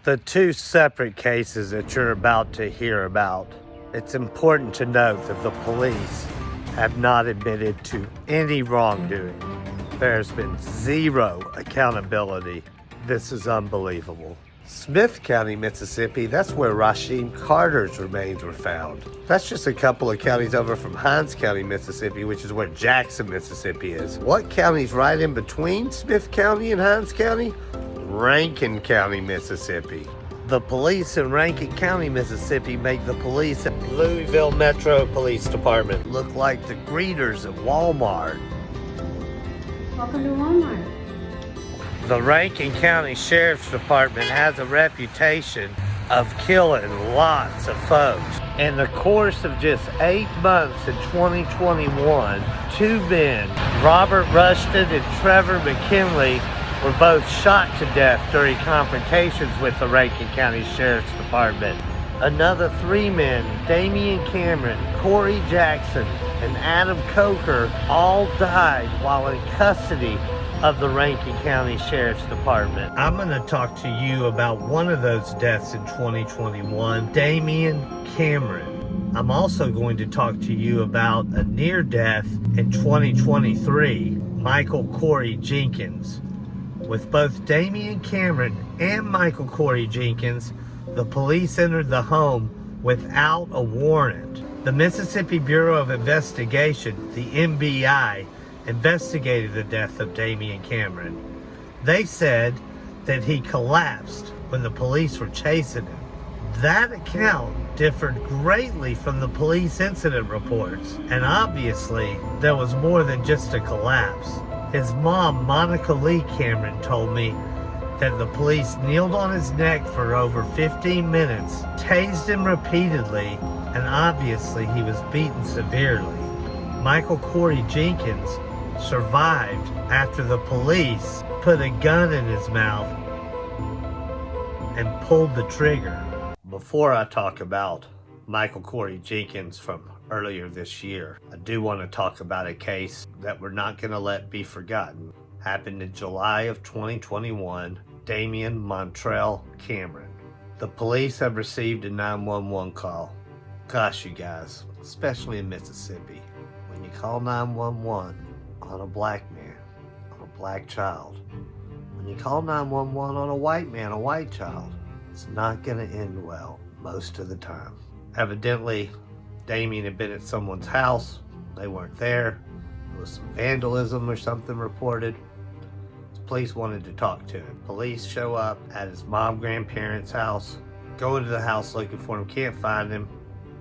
The two separate cases that you're about to hear about, it's important to note that the police have not admitted to any wrongdoing. There's been zero accountability. This is unbelievable. Smith County, Mississippi, that's where Rasheem Carter's remains were found. That's just a couple of counties over from Hinds County, Mississippi, which is where Jackson, Mississippi is. What county's right in between Smith County and Hinds County? Rankin County, Mississippi. The police in Rankin County, Mississippi make the police at Louisville Metro Police Department look like the greeters at Walmart. Welcome to Walmart. The Rankin County Sheriff's Department has a reputation of killing lots of folks. In the course of just 8 months in 2021, two men, Robert Rushton and Trevor McKinley, were both shot to death during confrontations with the Rankin County Sheriff's Department. Another 3 men, Damien Cameron, Corey Jackson, and Adam Coker, all died while in custody of the Rankin County Sheriff's Department. I'm going to talk to you about one of those deaths in 2021, Damien Cameron. I'm also going to talk to you about a near death in 2023, Michael Corey Jenkins. With both Damien Cameron and Michael Corey Jenkins, the police entered the home without a warrant. The Mississippi Bureau of Investigation, the MBI, investigated the death of Damien Cameron. They said that he collapsed when the police were chasing him. That account differed greatly from the police incident reports, and obviously there was more than just a collapse. His mom, Monica Lee Cameron, told me that the police kneeled on his neck for over 15 minutes, tased him repeatedly, and obviously he was beaten severely. Michael Corey Jenkins survived after the police put a gun in his mouth and pulled the trigger. Before I talk about Michael Corey Jenkins from earlier this year, I do want to talk about a case that we're not going to let be forgotten. Happened in July of 2021, Damien Montrell Cameron. The police have received a 911 call. Gosh, you guys, especially in Mississippi, when you call 911 on a black man, on a black child, when you call 911 on a white man, a white child, it's not going to end well most of the time. Evidently, Damien had been at someone's house. They weren't there. There was some vandalism or something reported. The police wanted to talk to him. Police show up at his grandparents' house, go into the house looking for him, can't find him.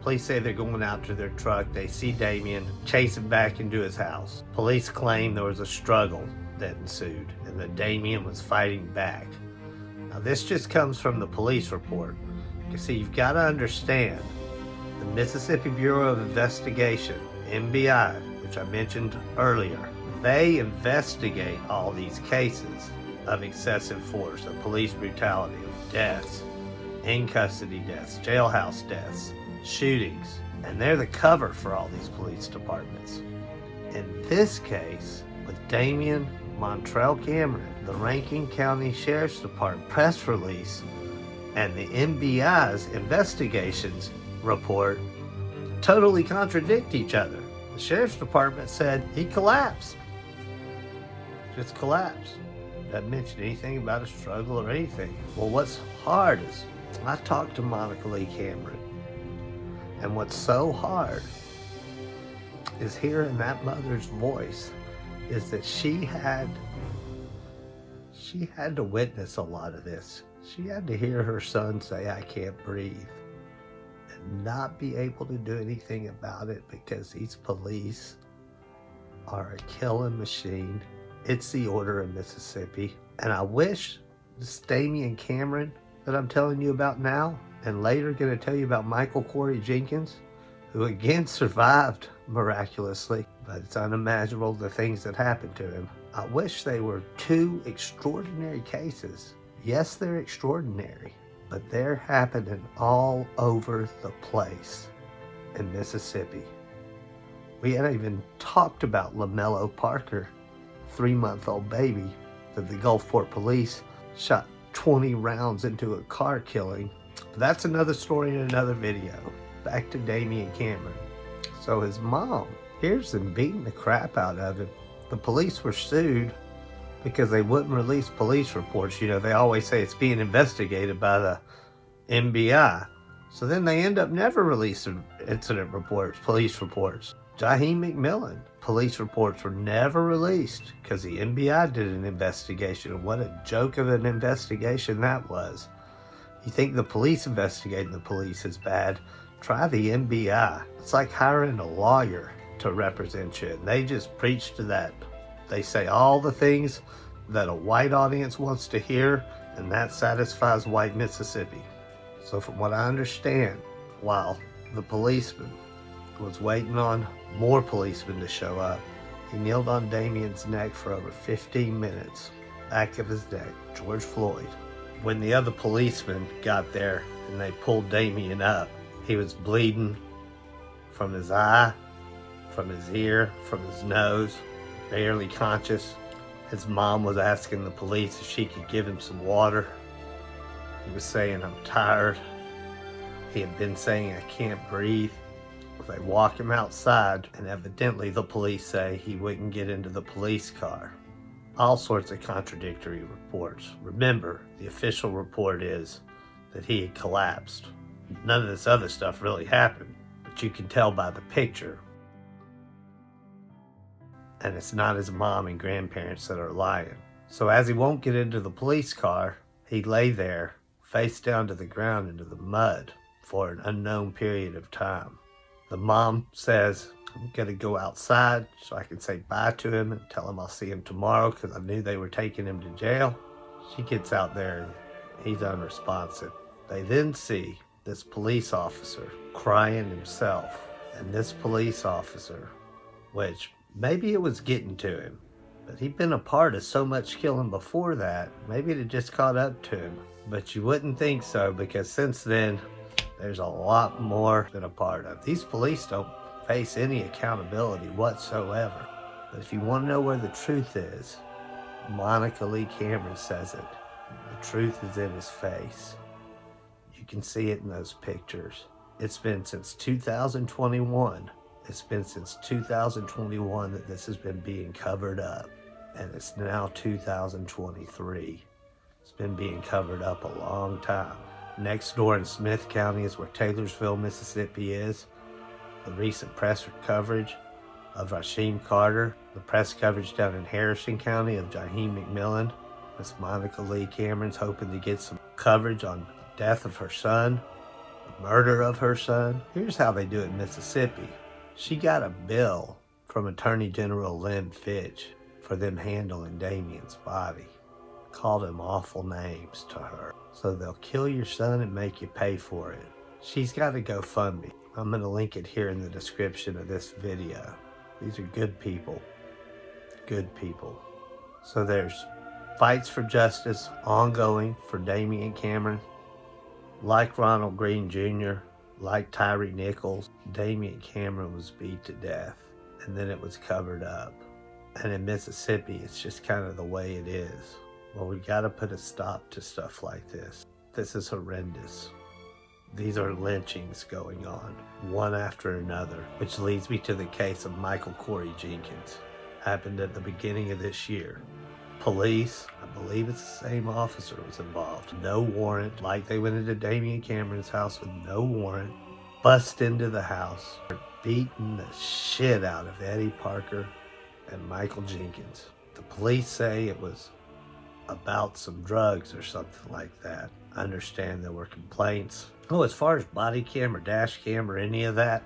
Police say they're going out to their truck. They see Damien, chase him back into his house. Police claim there was a struggle that ensued and that Damien was fighting back. Now this just comes from the police report. You see, you've got to understand, the Mississippi Bureau of Investigation, MBI, which I mentioned earlier, they investigate all these cases of excessive force, of police brutality, of deaths, in custody deaths, jailhouse deaths, shootings, and they're the cover for all these police departments. In this case, with Damien Montrell Cameron, the Rankin County Sheriff's Department press release and the MBI's investigations report totally contradict each other. The Sheriff's Department said he collapsed. Just collapsed. Doesn't mention anything about a struggle or anything. Well, what's hard is, I talked to Monica Lee Cameron, and what's so hard is hearing that mother's voice is that she had to witness a lot of this. She had to hear her son say, "I can't breathe," and not be able to do anything about it because these police are a killing machine. It's the order of Mississippi. And I wish this Damien Cameron that I'm telling you about now, and later going to tell you about Michael Corey Jenkins, who again survived miraculously, but it's unimaginable the things that happened to him. I wish they were two extraordinary cases. Yes, they're extraordinary, but they're happening all over the place in Mississippi. We hadn't even talked about Lamello Parker, 3-month-old baby that the Gulfport police shot 20 rounds into a car killing. But that's another story in another video. Back to Damien Cameron. So his mom hears them beating the crap out of him. The police were sued because they wouldn't release police reports. You know, they always say it's being investigated by the FBI. So then they end up never releasing incident reports, police reports. Jaheim McMillan, police reports were never released because the FBI did an investigation. And what a joke of an investigation that was. You think the police investigating the police is bad? Try the FBI. It's like hiring a lawyer to represent you. And they just preach to that. They say all the things that a white audience wants to hear, and that satisfies white Mississippi. So from what I understand, while the policeman was waiting on more policemen to show up, he kneeled on Damien's neck for over 15 minutes, back of his neck, George Floyd. When the other policemen got there and they pulled Damien up, he was bleeding from his eye, from his ear, from his nose, barely conscious. His mom was asking the police if she could give him some water. He was saying, "I'm tired." He had been saying, "I can't breathe." They walk him outside, and evidently the police say he wouldn't get into the police car. All sorts of contradictory reports. Remember, the official report is that he had collapsed. None of this other stuff really happened, but you can tell by the picture. And it's not his mom and grandparents that are lying. So as he won't get into the police car, he lay there, face down to the ground into the mud for an unknown period of time. The mom says, "I'm gonna go outside so I can say bye to him and tell him I'll see him tomorrow," because I knew they were taking him to jail. She gets out there and he's unresponsive. They then see this police officer crying himself. And this police officer, which maybe it was getting to him, but he'd been a part of so much killing before that, maybe it had just caught up to him. But you wouldn't think so, because since then, there's a lot more than a part of. These police don't face any accountability whatsoever. But if you want to know where the truth is, Monica Lee Cameron says it. The truth is in his face. You can see it in those pictures. It's been since 2021. It's been since 2021 that this has been being covered up. And it's now 2023. It's been being covered up a long time. Next door in Smith County is where Taylorsville, Mississippi is. The recent press coverage of Rasheem Carter. The press coverage down in Harrison County of Jaheim McMillan. Miss Monica Lee Cameron's hoping to get some coverage on the death of her son, the murder of her son. Here's how they do it in Mississippi. She got a bill from Attorney General Lynn Fitch for them handling Damien's body. Called him awful names to her. So they'll kill your son and make you pay for it. She's got a GoFundMe. I'm going to link it here in the description of this video. These are good people. Good people. So there's fights for justice ongoing for Damien Cameron. Like Ronald Greene Jr., like Tyree Nichols, Damien Cameron was beat to death. And then it was covered up. And in Mississippi, it's just kind of the way it is. Well, we got to put a stop to stuff like this. This is horrendous. These are lynchings going on, one after another, which leads me to the case of Michael Jenkins. Happened at the beginning of this year. Police, I believe it's the same officer, was involved. No warrant, like they went into Damien Cameron's house with no warrant, bust into the house, beating the shit out of Eddie Parker and Michael Jenkins. The police say it was about some drugs or something like that. I understand there were complaints. Oh, as far as body cam or dash cam or any of that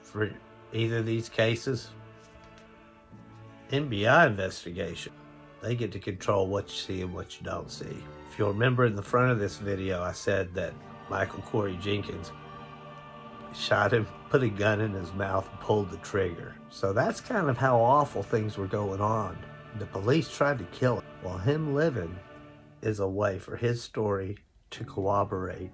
for either of these cases, FBI investigation. They get to control what you see and what you don't see. If you'll remember in the front of this video, I said that Michael Jenkins shot him, put a gun in his mouth, and pulled the trigger. So that's kind of how awful things were going on. The police tried to kill him. While him living is a way for his story to corroborate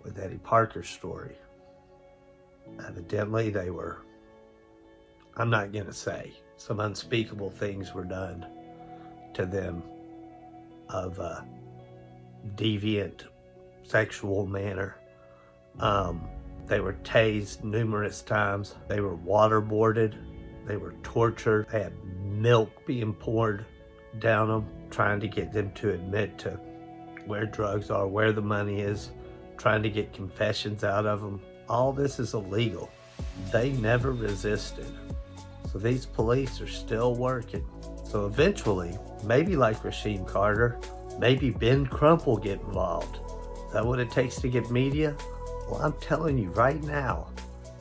with Eddie Parker's story. Evidently they were, I'm not going to say, some unspeakable things were done to them of deviant sexual manner. They were tased numerous times. They were waterboarded. They were tortured. They had milk being poured down them, trying to get them to admit to where drugs are, where the money is, trying to get confessions out of them. All this is illegal. They never resisted. So these police are still working. So eventually, maybe like Rasheem Carter, maybe Ben Crump will get involved. Is that what it takes to get media? Well, I'm telling you right now,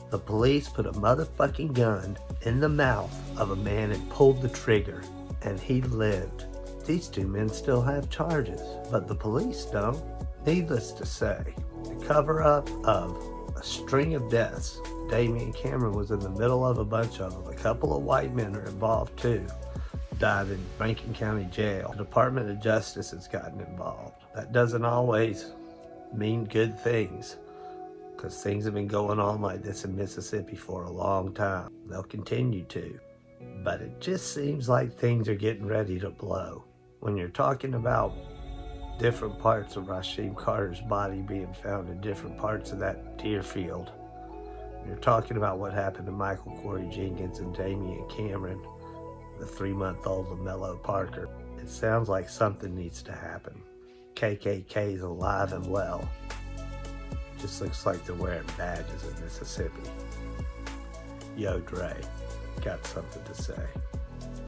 the police put a motherfucking gun in the mouth of a man and pulled the trigger, and he lived. These two men still have charges, but the police don't. Needless to say, the cover-up of a string of deaths. Damien Cameron was in the middle of a bunch of them. A couple of white men are involved too. Died in Rankin County Jail. The Department of Justice has gotten involved. That doesn't always mean good things, because things have been going on like this in Mississippi for a long time. They'll continue to. But it just seems like things are getting ready to blow. When you're talking about different parts of Rasheem Carter's body being found in different parts of that deer field, you're talking about what happened to Michael Jenkins and Damien Cameron, the 3-month-old Lamello Parker. It sounds like something needs to happen. KKK's alive and well. Just looks like they're wearing badges in Mississippi. Yo, Dre, got something to say.